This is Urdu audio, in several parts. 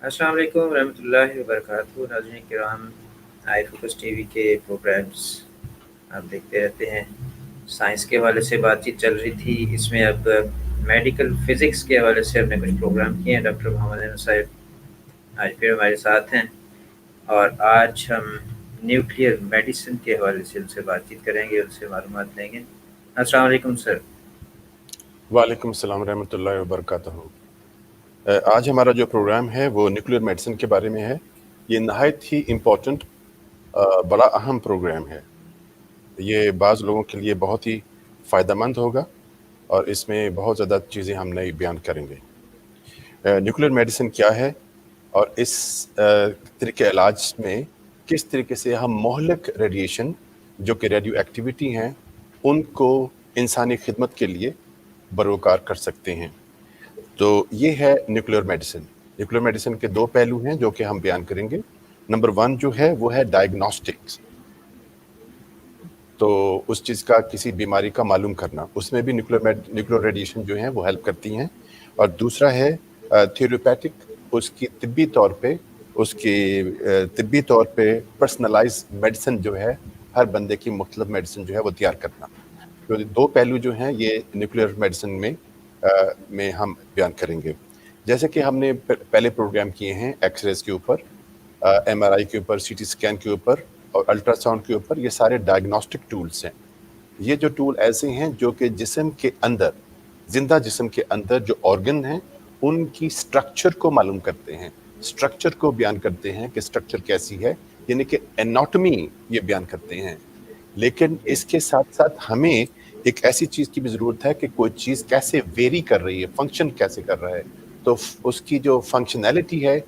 السلام علیکم ورحمۃ اللہ وبرکاتہ ناظرین کرام، آئی فوکس ٹی وی کے پروگرامس آپ دیکھتے رہتے ہیں۔ سائنس کے حوالے سے بات چیت چل رہی تھی، اس میں اب میڈیکل فزکس کے حوالے سے ہم نے کچھ پروگرام کیے ہیں۔ ڈاکٹر محمد احمد صاحب آج پھر ہمارے ساتھ ہیں، اور آج ہم نیوکلیئر میڈیسن کے حوالے سے ان سے بات چیت کریں گے، ان سے معلومات لیں گے۔ السلام علیکم سر۔ وعلیکم السلام ورحمۃ اللہ وبرکاتہ۔ آج ہمارا جو پروگرام ہے وہ نیوکلیر میڈیسن کے بارے میں ہے۔ یہ نہایت ہی امپورٹنٹ بڑا اہم پروگرام ہے۔ یہ بعض لوگوں کے لیے بہت ہی فائدہ مند ہوگا، اور اس میں بہت زیادہ چیزیں ہم نئی بیان کریں گے۔ نیوکلیر میڈیسن کیا ہے، اور اس طریقے علاج میں کس طریقے سے ہم مہلک ریڈیشن جو کہ ریڈیو ایکٹیویٹی ہیں ان کو انسانی خدمت کے لیے بروکار کر سکتے ہیں۔ تو یہ ہے نیوکلیر میڈیسن۔ نیوکلیر میڈیسن کے دو پہلو ہیں جو کہ ہم بیان کریں گے۔ نمبر 1 جو ہے وہ ہے ڈائگنوسٹکس، تو اس چیز کا کسی بیماری کا معلوم کرنا، اس میں بھی نیوکلیر ریڈیشن جو ہیں وہ ہیلپ کرتی ہیں۔ اور دوسرا ہے تھیوریپیٹک، اس کی طبی طور پہ پرسنلائز میڈیسن جو ہے، ہر بندے کی مختلف میڈیسن جو ہے وہ تیار کرنا۔ تو دو پہلو جو ہیں یہ نیوکلیر میڈیسن میں ہم بیان کریں گے۔ جیسے کہ ہم نے پہلے پروگرام کیے ہیں ایکس ریز کے اوپر، ایم آر آئی کے اوپر، سی ٹی اسکین کے اوپر اور الٹرا ساؤنڈ کے اوپر، یہ سارے ڈائگنوسٹک ٹولز ہیں۔ یہ جو ٹول ایسے ہیں جو کہ جسم کے اندر، زندہ جسم کے اندر جو آرگن ہیں ان کی سٹرکچر کو معلوم کرتے ہیں، سٹرکچر کو بیان کرتے ہیں کہ سٹرکچر کیسی ہے، یعنی کہ اناٹمی یہ بیان کرتے ہیں۔ لیکن اس کے ساتھ ساتھ ہمیں ایک ایسی چیز کی بھی ضرورت ہے کہ کوئی چیز کیسے ویری کر رہی ہے، فنکشن کیسے کر رہا ہے، تو اس کی جو فنکشنالٹی ہے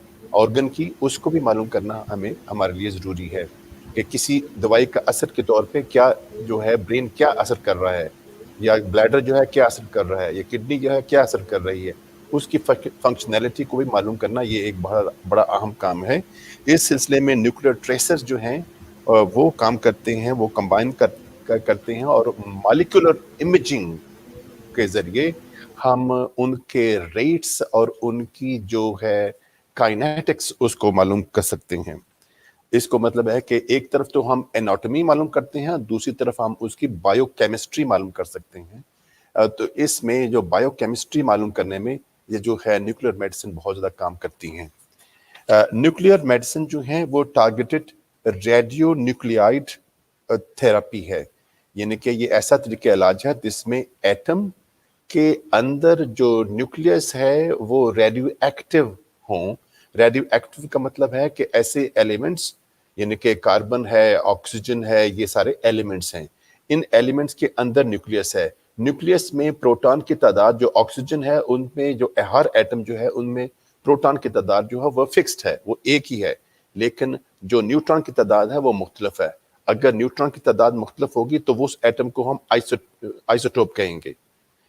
آرگن کی، اس کو بھی معلوم کرنا ہمارے لیے ضروری ہے کہ کسی دوائی کا اثر کے طور پہ کیا جو ہے برین کیا اثر کر رہا ہے، یا بلیڈر جو ہے کیا اثر کر رہا ہے، یا کڈنی جو ہے کیا اثر کر رہی ہے، اس کی فنکشنالٹی کو بھی معلوم کرنا یہ ایک بڑا اہم کام ہے۔ اس سلسلے میں نیوکلیر ٹریسرز جو ہیں وہ کام کرتے ہیں، وہ کمبائن کرتے ہیں، اور مالیکولر امیجنگ کے ذریعے ہم ان کے ریٹس اور ان کی جو ہے کائنیٹکس اس کو معلوم کر سکتے ہیں۔ اس کو مطلب ہے کہ ایک طرف تو ہم اناٹمی معلوم کرتے ہیں، دوسری طرف ہم اس کی بائیو کیمسٹری معلوم کر سکتے ہیں۔ تو اس میں جو بائیو کیمسٹری معلوم کرنے میں یہ جو ہے نیوکلیر میڈیسن بہت زیادہ کام کرتی ہیں۔ نیوکلیر میڈیسن جو ہیں وہ ٹارگیٹڈ ریڈیو نیوکلیائڈ تھراپی ہے، یعنی کہ یہ ایسا طریقہ علاج ہے جس میں ایٹم کے اندر جو نیوکلیس ہے وہ ریڈیو ایکٹیو ہوں۔ ریڈیو ایکٹیو کا مطلب ہے کہ ایسے ایلیمنٹس، یعنی کہ کاربن ہے، آکسیجن ہے، یہ سارے ایلیمنٹس ہیں، ان ایلیمنٹس کے اندر نیوکلیس ہے۔ نیوکلیس میں پروٹون کی تعداد، جو آکسیجن ہے ان میں جو ہر ایٹم جو ہے ان میں پروٹون کی تعداد جو ہے وہ فکسڈ ہے، وہ ایک ہی ہے، لیکن جو نیوٹران کی تعداد ہے وہ مختلف ہے۔ اگر نیوٹران کی تعداد مختلف ہوگی تو اس ایٹم کو ہم آئسوٹوپ کہیں گے،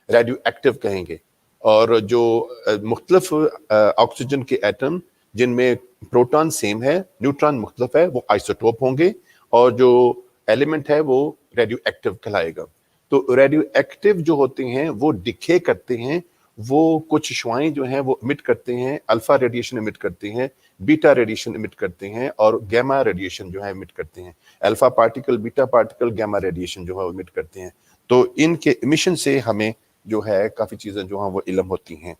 ریڈیو ایکٹیو کہیں گے۔ اور جو مختلف آکسیجن کے ایٹم جن میں پروٹون سیم ہے، نیوٹران مختلف ہے، وہ آئسوٹوپ ہوں گے، اور جو ایلیمنٹ ہے وہ ریڈیو ایکٹیو کہلائے گا۔ تو ریڈیو ایکٹیو جو ہوتے ہیں وہ ڈکے کرتے ہیں، وہ کچھ شعاعیں جو ہیں وہ امٹ کرتے ہیں، الفا ریڈیشن امٹ کرتے ہیں، بیٹا ریڈیشن امٹ کرتے ہیں، اور گیما ریڈیشن جو ہے امٹ کرتے ہیں۔ الفا پارٹیکل، بیٹا پارٹیکل، گیما ریڈیشن جو ہے وہ امٹ کرتے ہیں۔ تو ان کے امیشن سے ہمیں جو ہے کافی چیزیں جو ہیں وہ علم ہوتی ہیں۔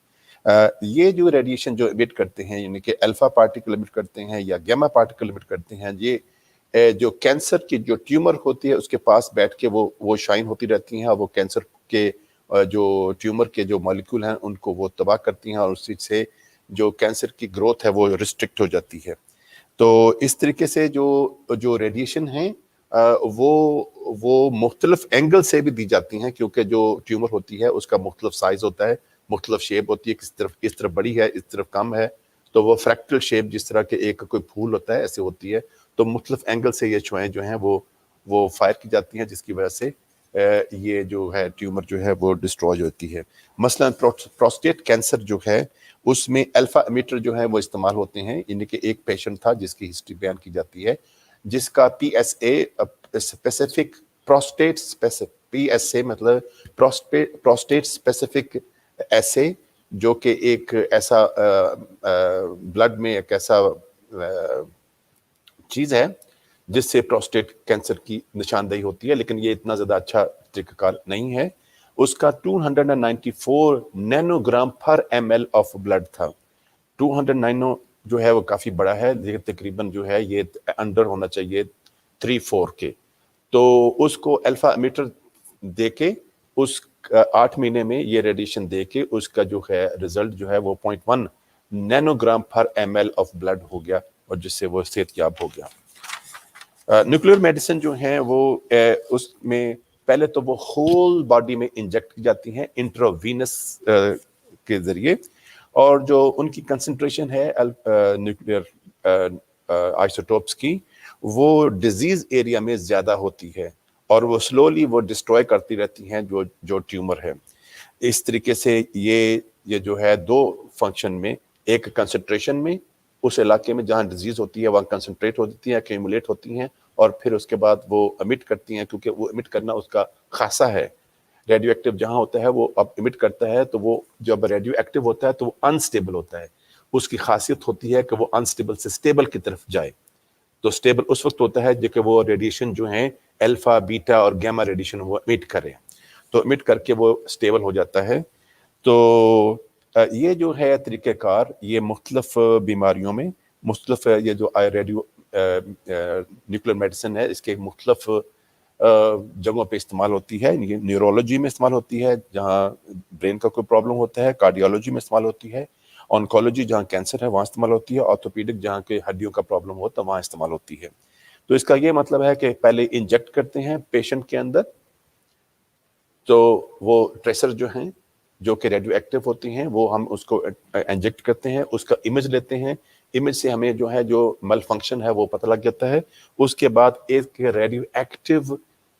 یہ جو ریڈیشن جو امٹ کرتے ہیں، یعنی کہ الفا پارٹیکل امٹ کرتے ہیں یا گیما پارٹیکل امٹ کرتے ہیں، یہ جو کینسر کی جو ٹیومر ہوتی ہے اس کے پاس بیٹھ کے وہ شائن ہوتی رہتی ہیں، اور وہ کینسر کے جو ٹیومر کے جو مالیکول ہیں ان کو وہ تباہ کرتی ہیں، اور اسی سے جو کینسر کی گروتھ ہے وہ ریسٹرکٹ ہو جاتی ہے۔ تو اس طریقے سے جو ریڈیشن ہیں وہ مختلف اینگل سے بھی دی جاتی ہیں، کیونکہ جو ٹیومر ہوتی ہے اس کا مختلف سائز ہوتا ہے، مختلف شیپ ہوتی ہے، اس طرف بڑی ہے، اس طرف کم ہے، تو وہ فریکٹل شیپ، جس طرح کہ ایک کوئی پھول ہوتا ہے ایسے ہوتی ہے۔ تو مختلف اینگل سے یہ شعاعیں جو ہیں وہ فائر کی جاتی ہیں، جس کی وجہ سے یہ جو ہے ٹیومر جو ہے وہ ڈسٹروائے ہوتی ہے۔ مثلا پروسٹیٹ کینسر جو ہے اس میں الفا امیٹر جو ہے وہ استعمال ہوتے ہیں، یعنی کہ ایک پیشنٹ تھا جس کی ہسٹری بیان کی جاتی ہے، جس کا P S a specific prostate specific, P S A مطلب پروسٹیٹ اسپیسیفک ایسے جو کہ ایک ایسا بلڈ میں ایک ایسا چیز ہے جس سے پروسٹیٹ کینسر کی نشاندہی ہوتی ہے، لیکن یہ اتنا زیادہ اچھا طریقہ کار نہیں ہے۔ اس کا 294 nano gram per M L of blood تھا۔ 209 جو ہے وہ کافی بڑا ہے، لیکن تقریباً جو ہے یہ انڈر ہونا چاہیے 3-4 کے۔ تو اس کو الفا امیٹر دے کے اس 8 مہینے میں یہ ریڈیشن دے کے اس کا جو ہے ریزلٹ جو ہے وہ 0.1 Nano gram per M L of blood ہو گیا، اور جس سے وہ صحت یاب ہو گیا۔ نیوکلیر میڈیسن جو ہیں وہ اس میں پہلے تو وہ ہول باڈی میں انجیکٹ کی جاتی ہیں انٹراوینس کے ذریعے، اور جو ان کی کنسنٹریشن ہے نیوکلیر آئسوٹوپس کی، وہ ڈیزیز ایریا میں زیادہ ہوتی ہے، اور وہ سلولی وہ ڈسٹروائے کرتی رہتی ہیں جو ٹیومر ہے۔ اس طریقے سے یہ جو ہے 2 فنکشن میں، ایک کنسنٹریشن میں، اس علاقے میں جہاں ڈیزیز ہوتی ہے وہاں کنسنٹریٹ ہوتی ہیں، ایکیومولیٹ ہوتی ہیں، اور پھر اس کے بعد وہ امٹ کرتی ہیں، کیونکہ وہ امٹ کرنا اس کا خاصہ ہے۔ ریڈیو ایکٹیو جہاں ہوتا ہے وہ اب امٹ کرتا ہے، تو وہ جب ریڈیو ایکٹیو ہوتا ہے تو وہ انسٹیبل ہوتا ہے۔ اس کی خاصیت ہوتی ہے کہ وہ انسٹیبل سے اسٹیبل کی طرف جائے۔ تو اسٹیبل اس وقت ہوتا ہے جب کہ وہ ریڈیشن جو ہیں الفا، بیٹا اور گیما ریڈیشن وہ امٹ کرے، تو امٹ کر کے وہ اسٹیبل ہو جاتا ہے۔ تو یہ جو ہے طریقہ کار، یہ مختلف بیماریوں میں مختلف، یہ جو ریڈیو نیوکلیر میڈیسن ہے اس کے مختلف جگہوں پہ استعمال ہوتی ہے۔ نیورولوجی میں استعمال ہوتی ہے جہاں برین کا کوئی پرابلم ہوتا ہے، کارڈیولوجی میں استعمال ہوتی ہے، آنکولوجی جہاں کینسر ہے وہاں استعمال ہوتی ہے، آرتھوپیڈک جہاں کے ہڈیوں کا پرابلم ہوتا ہے وہاں استعمال ہوتی ہے۔ تو اس کا یہ مطلب ہے کہ پہلے انجیکٹ کرتے ہیں پیشنٹ کے اندر، تو وہ ٹریسر جو ہیں جو کہ ریڈیو ایکٹیو ہوتی ہیں وہ ہم اس کو انجیکٹ کرتے ہیں، اس کا امیج لیتے ہیں، امیج سے ہمیں جو ہے جو مل فنکشن ہے وہ پتہ لگ جاتا ہے۔ اس کے بعد ایک ریڈیو ایکٹیو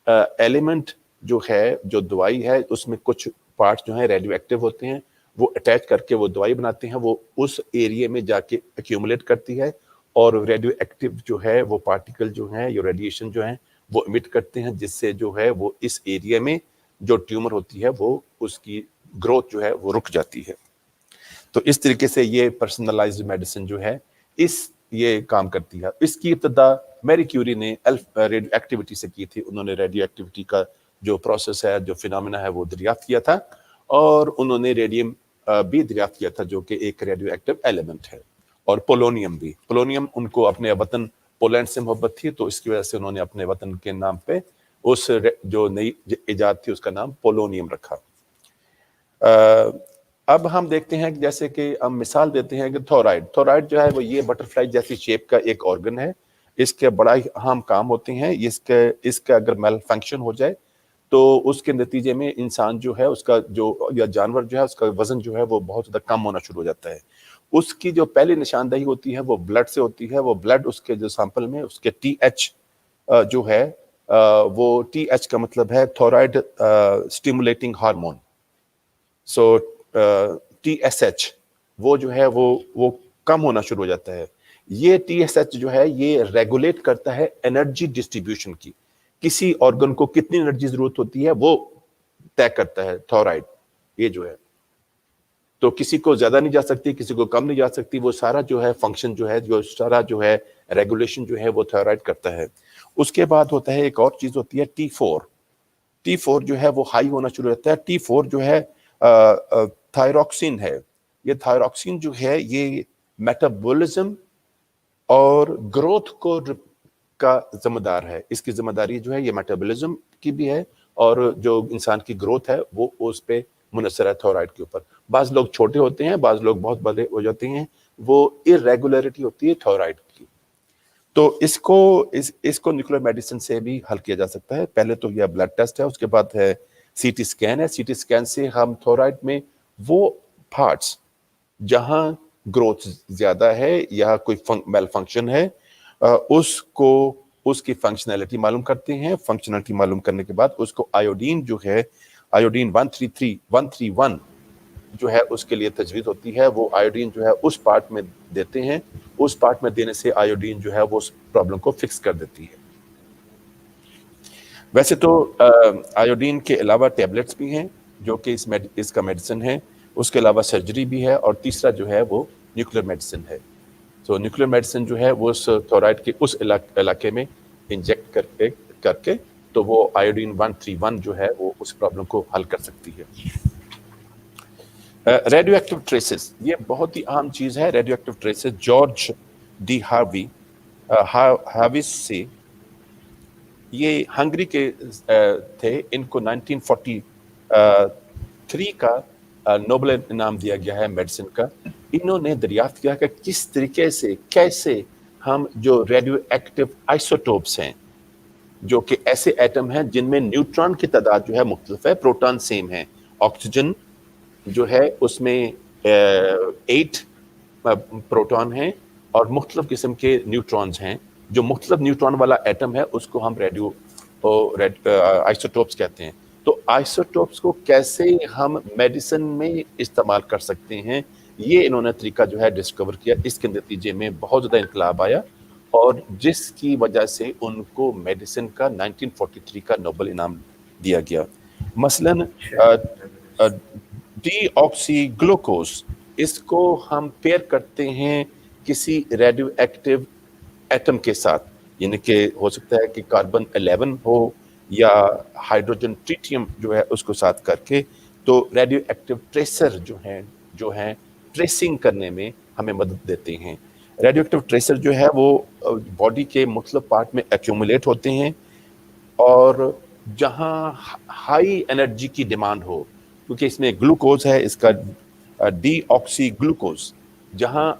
ایلیمنٹ جو ہے، جو دوائی ہے، اس میں کچھ پارٹس جو ہیں ریڈیو ایکٹیو ہوتے ہیں، وہ اٹیچ کر کے وہ دوائی بناتے ہیں، وہ اس ایریے میں جا کے ایکیومولیٹ کرتی ہے، اور ریڈیو ایکٹیو جو ہے وہ پارٹیکل جو ہیں یا ریڈیشن جو ہیں وہ امٹ کرتے ہیں، جس سے جو ہے وہ اس ایریا میں جو ٹیومر ہوتی ہے وہ اس کی گروتھ جو ہے وہ رک جاتی ہے۔ تو اس طریقے سے یہ پرسنلائزڈ میڈیسن جو ہے یہ کام کرتی ہے۔ اس کی ابتدا میری کیوری نے ریڈیو ایکٹیویٹی سے کی تھی۔ انہوں نے ریڈیو ایکٹیویٹی کا جو پروسیس ہے، جو فینامنا ہے وہ دریافت کیا تھا، اور انہوں نے ریڈیم بھی دریافت کیا تھا جو کہ ایک ریڈیو ایکٹیو ایلیمنٹ ہے، اور پولونیم بھی۔ پولونیم ان کو اپنے وطن پولینڈ سے محبت تھی، تو اس کی وجہ سے انہوں نے اپنے وطن کے نام پہ اس جو نئی ایجاد تھی اس کا نام پولونیم رکھا۔ اب ہم دیکھتے ہیں کہ جیسے کہ ہم مثال دیتے ہیں کہ تھورائڈ جو ہے وہ یہ بٹرفلائی جیسی شیپ کا ایک آرگن ہے، اس کے بڑا ہی اہم کام ہوتے ہیں۔ اس کا اگر میل فنکشن ہو جائے تو اس کے نتیجے میں انسان جو ہے اس کا جو یا جانور جو ہے اس کا وزن جو ہے وہ بہت زیادہ کم ہونا شروع ہو جاتا ہے۔ اس کی جو پہلی نشاندہی ہوتی ہے وہ بلڈ سے ہوتی ہے۔ وہ بلڈ اس کے جو سیمپل میں اس کے ٹی ایچ جو ہے وہ ٹی ایچ کا مطلب ہے تھورائڈ اسٹیمولیٹنگ ہارمون، سو ٹی ایس ایچ وہ جو ہے وہ کم ہونا شروع ہو جاتا ہے۔ یہ ٹی ایس ایچ جو ہے یہ ریگولیٹ کرتا ہے انرجی ڈسٹریبیوشن کی، کسی آرگن کو کتنی انرجی ضرورت ہوتی ہے وہ طے کرتا ہے تھورائڈ یہ جو ہے۔ تو کسی کو زیادہ نہیں جا سکتی، کسی کو کم نہیں جا سکتی، وہ سارا جو ہے فنکشن جو ہے، جو سارا جو ہے ریگولیشن جو ہے وہ تھورائڈ کرتا ہے۔ اس کے بعد ہوتا ہے ایک اور چیز ہوتی ہے T4 جو ہے وہ ہائی ہونا شروع ہوتا ہے۔ T4 جو ہے تھائروکسین ہے۔ یہ تھائروکسین جو ہے یہ میٹابولزم اور گروتھ کا ذمہ دار ہے۔ اس کی ذمہ داری جو ہے یہ میٹابولزم کی بھی ہے، اور جو انسان کی گروتھ ہے وہ اس پہ منحصر ہے تھورائڈ کے اوپر۔ بعض لوگ چھوٹے ہوتے ہیں، بعض لوگ بہت بڑے ہو جاتے ہیں، وہ irregularity ہوتی ہے تھورائڈ کی۔ تو اس کو نیوکلیر میڈیسن سے بھی حل کیا جا سکتا ہے۔ پہلے تو یہ بلڈ ٹیسٹ ہے، اس کے بعد ہے سی ٹی اسکین ہے۔ سی ٹی اسکین سے ہم تھورائڈ میں وہ پارٹس جہاں گروتھ زیادہ ہے یا کوئی میل فنکشن ہے اس کی فنکشنالٹی معلوم کرتے ہیں۔ فنکشنالٹی معلوم کرنے کے بعد اس کو آیوڈین جو ہے، آیوڈین 131 جو ہے اس کے لیے تجویز ہوتی ہے۔ وہ آیوڈین جو ہے اس پارٹ میں دیتے ہیں، اس پارٹ میں دینے سے آیوڈین جو ہے وہ اس پرابلم کو فکس کر دیتی ہے۔ ویسے تو آیوڈین کے علاوہ ٹیبلٹس بھی ہیں جو کہ اس کا میڈیسن ہے۔ اس کے علاوہ سرجری بھی ہے، اور تیسرا جو ہے وہ نیوکلیر میڈیسن ہے. تو نیوکلیر میڈیسن جو ہے وہ اس تھورائڈ کے اس علاقے میں انجیکٹ کر کے تو وہ آیوڈین 131 جو ہے وہ اس پرابلم کو حل کر سکتی ہے. ریڈیو ایکٹیو ٹریسز، یہ بہت ہی اہم چیز ہے. Radioactive traces George de Hevesy سے، یہ ہنگری کے تھے. ان کو 1943 کا نوبل انعام دیا گیا ہے میڈیسن کا. انہوں نے دریافت کیا کہ کس طریقے سے کیسے ہم جو ریڈیو ایکٹیو آئسوٹوپس ہیں، جو کہ ایسے ایٹم ہیں جن میں نیوٹران کی تعداد جو ہے مختلف ہے، پروٹون سیم ہے. آکسیجن جو ہے اس میں 8 پروٹون ہیں اور مختلف قسم کے نیوٹرونز ہیں. جو مختلف نیوٹرون والا ایٹم ہے اس کو ہم ریڈیو آئسوٹوپس کہتے ہیں. تو آئسوٹوپس کو کیسے ہم میڈیسن میں استعمال کر سکتے ہیں، یہ انہوں نے طریقہ جو ہے ڈسکور کیا. اس کے نتیجے میں بہت زیادہ انقلاب آیا، اور جس کی وجہ سے ان کو میڈیسن کا 1943 کا نوبل انعام دیا گیا. مثلاً ڈی آکسی گلوکوز، اس کو ہم پیر کرتے ہیں کسی ریڈیو ایکٹیو ایٹم کے ساتھ، یعنی کہ ہو سکتا ہے کہ کاربن 11 ہو یا ہائیڈروجن ٹریٹیم جو ہے اس کو ساتھ کر کے، تو ریڈیو ایکٹیو ٹریسر جو ہیں ٹریسنگ کرنے میں ہمیں مدد دیتے ہیں. ریڈیو ایکٹیو ٹریسر جو ہے وہ باڈی کے مختلف پارٹ میں ایکیومولیٹ ہوتے ہیں، اور جہاں ہائی انرجی کی ڈیمانڈ ہو، کیونکہ اس میں گلوکوز ہے، اس کا ڈی آکسی گلوکوز، جہاں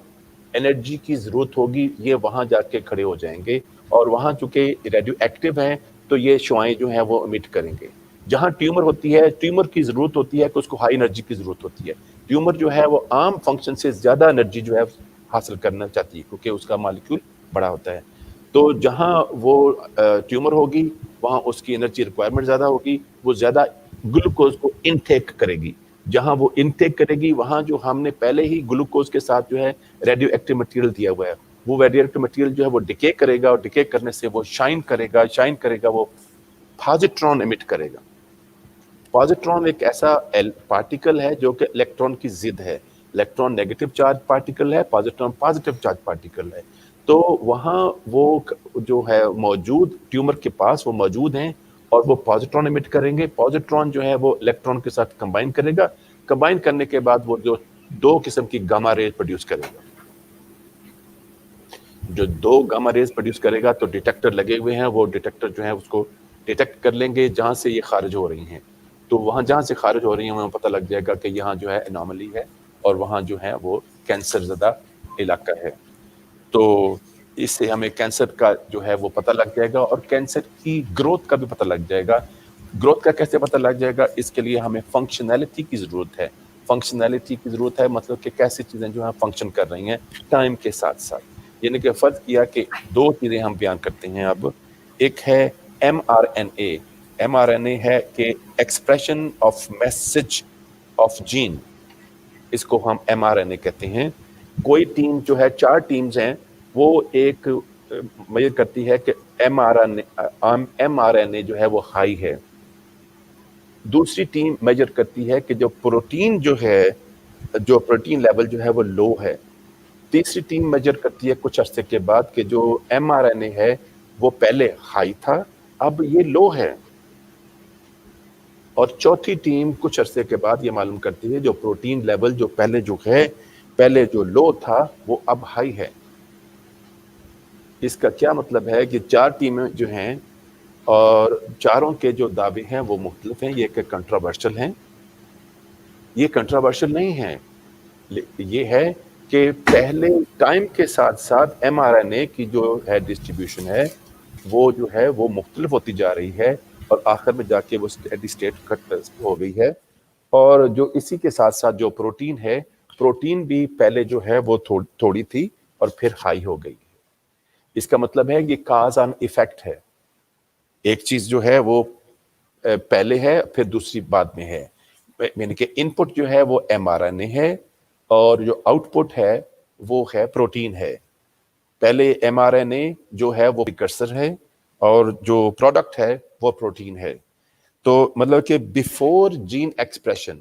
انرجی کی ضرورت ہوگی یہ وہاں جا کے کھڑے ہو جائیں گے، اور وہاں چونکہ ریڈیو ایکٹیو ہیں تو یہ شعاعیں جو ہیں وہ امٹ کریں گے. جہاں ٹیومر ہوتی ہے، ٹیومر کی ضرورت ہوتی ہے کہ اس کو ہائی انرجی کی ضرورت ہوتی ہے. ٹیومر جو ہے وہ عام فنکشن سے زیادہ انرجی جو ہے حاصل کرنا چاہتی ہے کیونکہ اس کا مالیکیول بڑا ہوتا ہے. تو جہاں وہ ٹیومر ہوگی وہاں اس کی انرجی ریکوائرمنٹ زیادہ ہوگی، وہ زیادہ گلوکوز کو انٹیک کرے گی. جہاں وہ انٹیک کرے گی وہاں جو ہم نے پہلے ہی گلوکوز کے ساتھ جو ہے ریڈیو ایکٹیو مٹیریل دیا ہوا ہے، وہ ریڈیو ایکٹیو مٹیریل جو ہے وہ ڈیکے کرے گا، اور ڈیکے کرنے سے وہ شائن کرے گا، وہ پازیٹرون ایمٹ کرے گا. پازیٹرون ایک ایسا پارٹیکل ہے جو کہ الیکٹران کی ضد ہے. الیکٹران نیگیٹو چارج پارٹیکل ہے، پازیٹرون پازیٹو چارج پارٹیکل ہے. تو وہاں وہ جو ہے موجود ٹیومر کے پاس وہ موجود ہیں، اور وہ پازیٹرون ایمٹ کریں گے. پازیٹرون جو ہے وہ الیکٹران کے ساتھ کمبائن کرے گا. کمبائن کرنے کے بعد وہ جو 2 قسم کی گاما ریز پروڈیوس کرے گا. جو 2 گاما ریز پروڈیوس کرے گا تو ڈیٹیکٹر لگے ہوئے ہیں، وہ ڈیٹیکٹر جو ہے اس کو ڈیٹیکٹ کر لیں گے جہاں سے یہ خارج ہو رہی ہیں. تو وہاں جہاں سے خارج ہو رہی ہیں وہاں پتہ لگ جائے گا کہ یہاں جو ہے انوملی ہے، اور وہاں جو ہے وہ کینسر زدہ علاقہ ہے. تو اس سے ہمیں کینسر کا جو ہے وہ پتہ لگ جائے گا، اور کینسر کی گروتھ کا بھی پتہ لگ جائے گا. گروتھ کا کیسے پتہ لگ جائے گا؟ اس کے لیے ہمیں فنکشنالٹی کی ضرورت ہے. فنکشنالٹی کی ضرورت ہے مطلب کہ کیسی چیزیں جو ہیں فنکشن کر رہی ہیں ٹائم کے ساتھ ساتھ. یعنی کہ فرض کیا کہ 2 چیزیں ہم بیان کرتے ہیں اب. ایک ہے mRNA. mRNA ہے کہ expression of message of gene, اس کو ہم mRNA کہتے ہیں. کوئی ٹیم جو ہے 4 ٹیمز ہیں، وہ ایک میجر کرتی ہے کہ mRNA جو ہے وہ ہائی ہے. دوسری ٹیم میجر کرتی ہے کہ جو پروٹین جو ہے، جو پروٹین لیول جو ہے وہ لو ہے. تیسری ٹیم میجر کرتی ہے کچھ عرصے کے بعد کہ جو mRNA ہے وہ پہلے ہائی تھا اب یہ لو ہے. اور چوتھی ٹیم کچھ عرصے کے بعد یہ معلوم کرتی ہے جو پروٹین لیول جو پہلے جو لو تھا وہ اب ہائی ہے. اس کا کیا مطلب ہے کہ 4 ٹیمیں جو ہیں اور چاروں کے جو دعوے ہیں وہ مختلف ہیں. یہ کہ کنٹراورشل ہیں، یہ کنٹراورشل نہیں ہیں، یہ ہے کہ پہلے ٹائم کے ساتھ ساتھ mRNA کی جو ہے ڈسٹریبیوشن ہے وہ جو ہے وہ مختلف ہوتی جا رہی ہے، اور آخر میں جا کے وہ اسٹیڈی اسٹیٹ ہو گئی ہے. اور جو اسی کے ساتھ ساتھ جو پروٹین ہے، پروٹین بھی پہلے جو ہے وہ تھوڑی تھی اور پھر ہائی ہو گئی. اس کا مطلب ہے یہ کاز آن ایفیکٹ ہے. ایک چیز جو ہے وہ پہلے ہے پھر دوسری بعد میں ہے. یعنی کہ ان پٹ جو ہے وہ mRNA ہے اور جو آؤٹ پٹ ہے وہ ہے پروٹین ہے. پہلے mRNA جو ہے وہ پریکرسر ہے اور جو پروڈکٹ ہے وہ پروٹین ہے. تو مطلب کہ before gene expression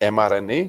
mRNA,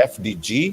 FDG,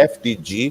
FDG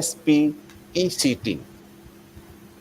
SPECT।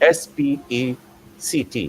SPECT।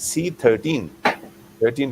C13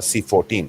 C14।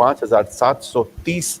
5730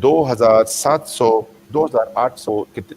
2700 2800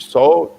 100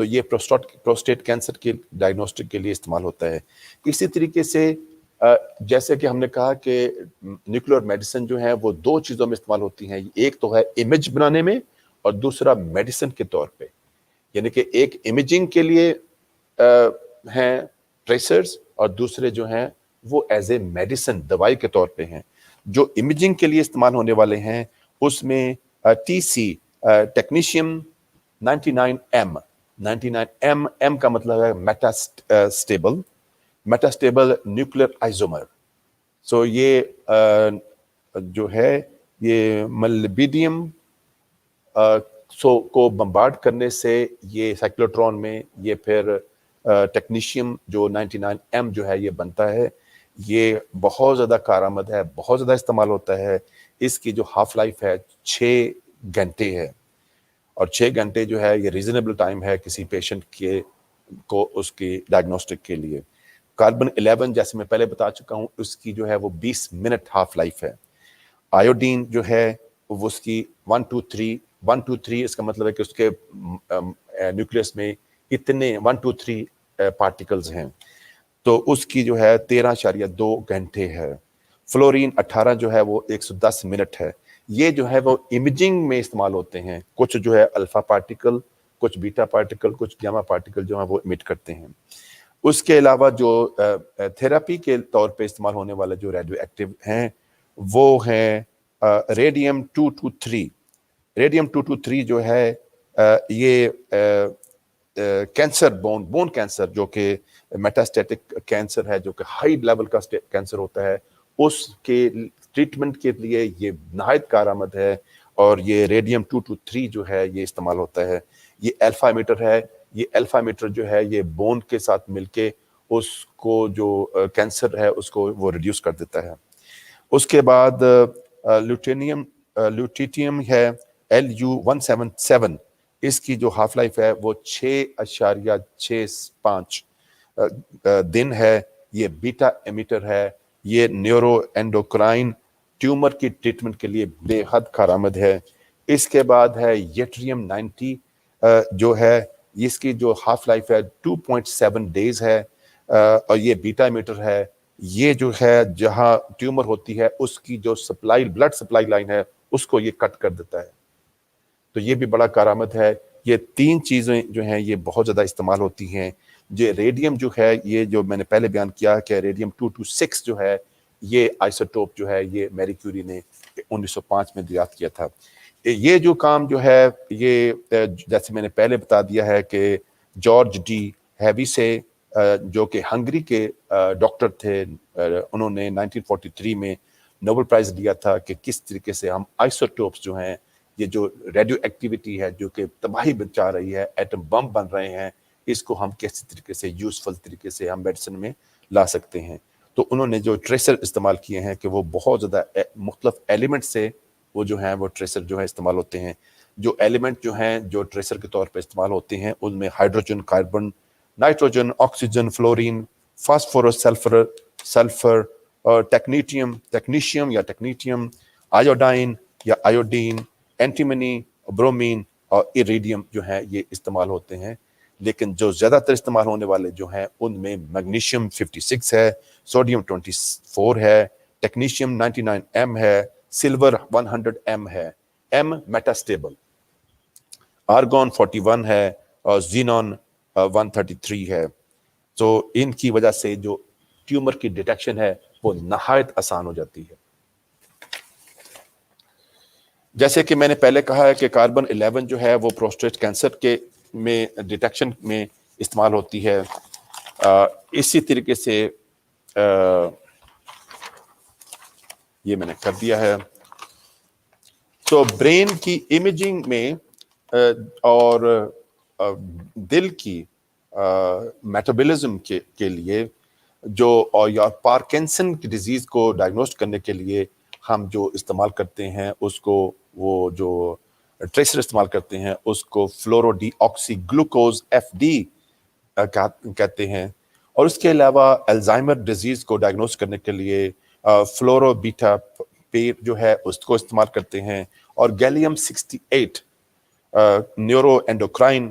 تو یہ پروسٹیٹ کینسر کے ڈائگنوسٹک کے لیے استعمال ہوتا ہے. اسی طریقے سے جیسے کہ ہم نے کہا کہ نیوکلیئر میڈیسن جو ہے وہ دو چیزوں میں استعمال ہوتی ہیں. ایک تو ہے امیج بنانے میں اور دوسرا میڈیسن کے طور پہ. یعنی کہ ایک امیجنگ کے لیے ہیں ٹریسرز اور دوسرے جو ہیں وہ ایز اے میڈیسن دوائی کے طور پہ ہیں. جو امیجنگ کے لیے استعمال ہونے والے ہیں اس میں ٹی سی ٹیکنیشیم 99M 99M کا مطلب ہے میٹاسٹیبل نیوکلیئر آئزومر. سو یہ جو ہے یہ ملبیڈیم کو بمبارڈ کرنے سے یہ سائیکلوٹرون میں یہ پھر ٹیکنیشیم جو 99M جو ہے یہ بنتا ہے. یہ بہت زیادہ کارآمد ہے, بہت زیادہ استعمال ہوتا ہے. اس کی جو ہاف لائف ہے 6 گھنٹے ہے اور 6 گھنٹے جو ہے یہ ریزنیبل ٹائم ہے کسی پیشنٹ کو اس کی ڈائگنوسٹک کے لیے. کاربن 11 جیسے میں پہلے بتا چکا ہوں اس کی جو ہے وہ 20 منٹ ہاف لائف ہے. آیوڈین جو ہے وہ اس کی 123 اس کا مطلب ہے کہ اس کے نیوکلیس میں اتنے 123 پارٹیکلز ہیں تو اس کی جو ہے 13.2 گھنٹے ہے. فلورین 18 جو ہے وہ 110 منٹ ہے. یہ جو ہے وہ امیجنگ میں استعمال ہوتے ہیں. کچھ جو ہے الفا پارٹیکل, کچھ بیٹا پارٹیکل, کچھ گاما پارٹیکل جو ہیں وہ امیٹ کرتے ہیں. اس کے علاوہ جو تھراپی کے طور پہ استعمال ہونے والے جو ریڈیو ایکٹیو ہیں وہ ہیں ریڈیم 223. ریڈیم 223 جو ہے یہ کینسر بون کینسر جو کہ میٹاسٹیٹک کینسر ہے, جو کہ ہائی لیول کا کینسر ہوتا ہے, اس کے ٹریٹمنٹ کے لیے یہ نہایت کارآمد ہے. اور یہ ریڈیم 223 جو ہے یہ استعمال ہوتا ہے. یہ الفا امیٹر ہے. یہ الفا امیٹر جو ہے یہ بون کے ساتھ مل کے اس کو جو کینسر ہے اس کو وہ ریڈیوس کر دیتا ہے. اس کے بعد لوٹیٹیم ہے Lu-177. اس کی جو ہاف لائف ہے وہ 6.65 دن ہے. یہ بیٹا امیٹر ہے. یہ نیورو اینڈوکرائن ٹیومر کی ٹریٹمنٹ کے لیے بے حد کارآمد ہے. اس کے بعد ہے یٹریم 90 جو ہے اس کی جو ہاف لائف ہے 2.7 ڈیز ہے اور یہ بیٹا امیٹر ہے. یہ جو ہے جہاں ٹیومر ہوتی ہے اس کی جو سپلائی بلڈ سپلائی لائن ہے اس کو یہ کٹ کر دیتا ہے. تو یہ بھی بڑا کارآمد ہے. یہ 3 چیزیں جو ہیں یہ بہت زیادہ استعمال ہوتی ہیں. یہ ریڈیم جو ہے یہ جو میں نے پہلے بیان کیا کہ ریڈیم 226 جو ہے یہ آئسوٹوپ جو ہے یہ میری کیوری نے 1905 میں دریافت کیا تھا. یہ جو کام جو ہے یہ جیسے میں نے پہلے بتا دیا ہے کہ جارج ڈی ہیوی سے جو کہ ہنگری کے ڈاکٹر تھے, انہوں نے 1943 میں نوبل پرائز دیا تھا کہ کس طریقے سے ہم آئسوٹوپس جو ہیں یہ جو ریڈیو ایکٹیویٹی ہے جو کہ تباہی بچا رہی ہے, ایٹم بم بن رہے ہیں, اس کو ہم کس طریقے سے یوزفل طریقے سے ہم میڈیسن میں لا سکتے ہیں. تو انہوں نے جو ٹریسر استعمال کیے ہیں کہ وہ بہت زیادہ مختلف ایلیمنٹ سے وہ جو ہیں وہ ٹریسر جو ہے استعمال ہوتے ہیں. جو ایلیمنٹ جو ہیں جو ٹریسر کے طور پہ استعمال ہوتے ہیں ان میں hydrogen, carbon, nitrogen, oxygen, fluorine, phosphorus, sulphur اور ٹیکنیشیم یا ٹیکنیٹیم, آیوڈائن یا آیوڈین, اینٹیمنی, برومین اور ایریڈیم جو ہیں یہ استعمال ہوتے ہیں. لیکن جو زیادہ تر استعمال ہونے والے جو ہیں ان میں میگنیشیم 56 ہے, سوڈیم 24 ہے, ٹیکنیشیم 99M ہے, سلور 100M ہے, M میٹاسٹیبل, آرگون 41 ہے اور زینون 133 ہے. تو ان کی وجہ سے جو ٹیومر کی ڈیٹیکشن ہے وہ نہایت آسان ہو جاتی ہے. جیسے کہ میں نے پہلے کہا ہے کہ کاربن 11 جو ہے وہ پروسٹیٹ کینسر کے میں ڈیٹیکشن میں استعمال ہوتی ہے. اسی طریقے سے یہ میں نے کر دیا ہے. تو برین کی امیجنگ میں اور دل کی میٹابولزم کے لیے جو یا پارکنسن کی ڈیزیز کو ڈائگنوسٹ کرنے کے لیے ہم جو استعمال کرتے ہیں اس کو وہ جو ٹریسر استعمال کرتے ہیں اس کو فلورو ڈی آکسی گلوکوز FD کہتے ہیں. اور اس کے علاوہ الزائمر ڈیزیز کو ڈائگنوس کرنے کے لیے فلورو بیٹا پیر جو ہے اس کو استعمال کرتے ہیں. اور گیلیم 68 نیورو اینڈوکرائن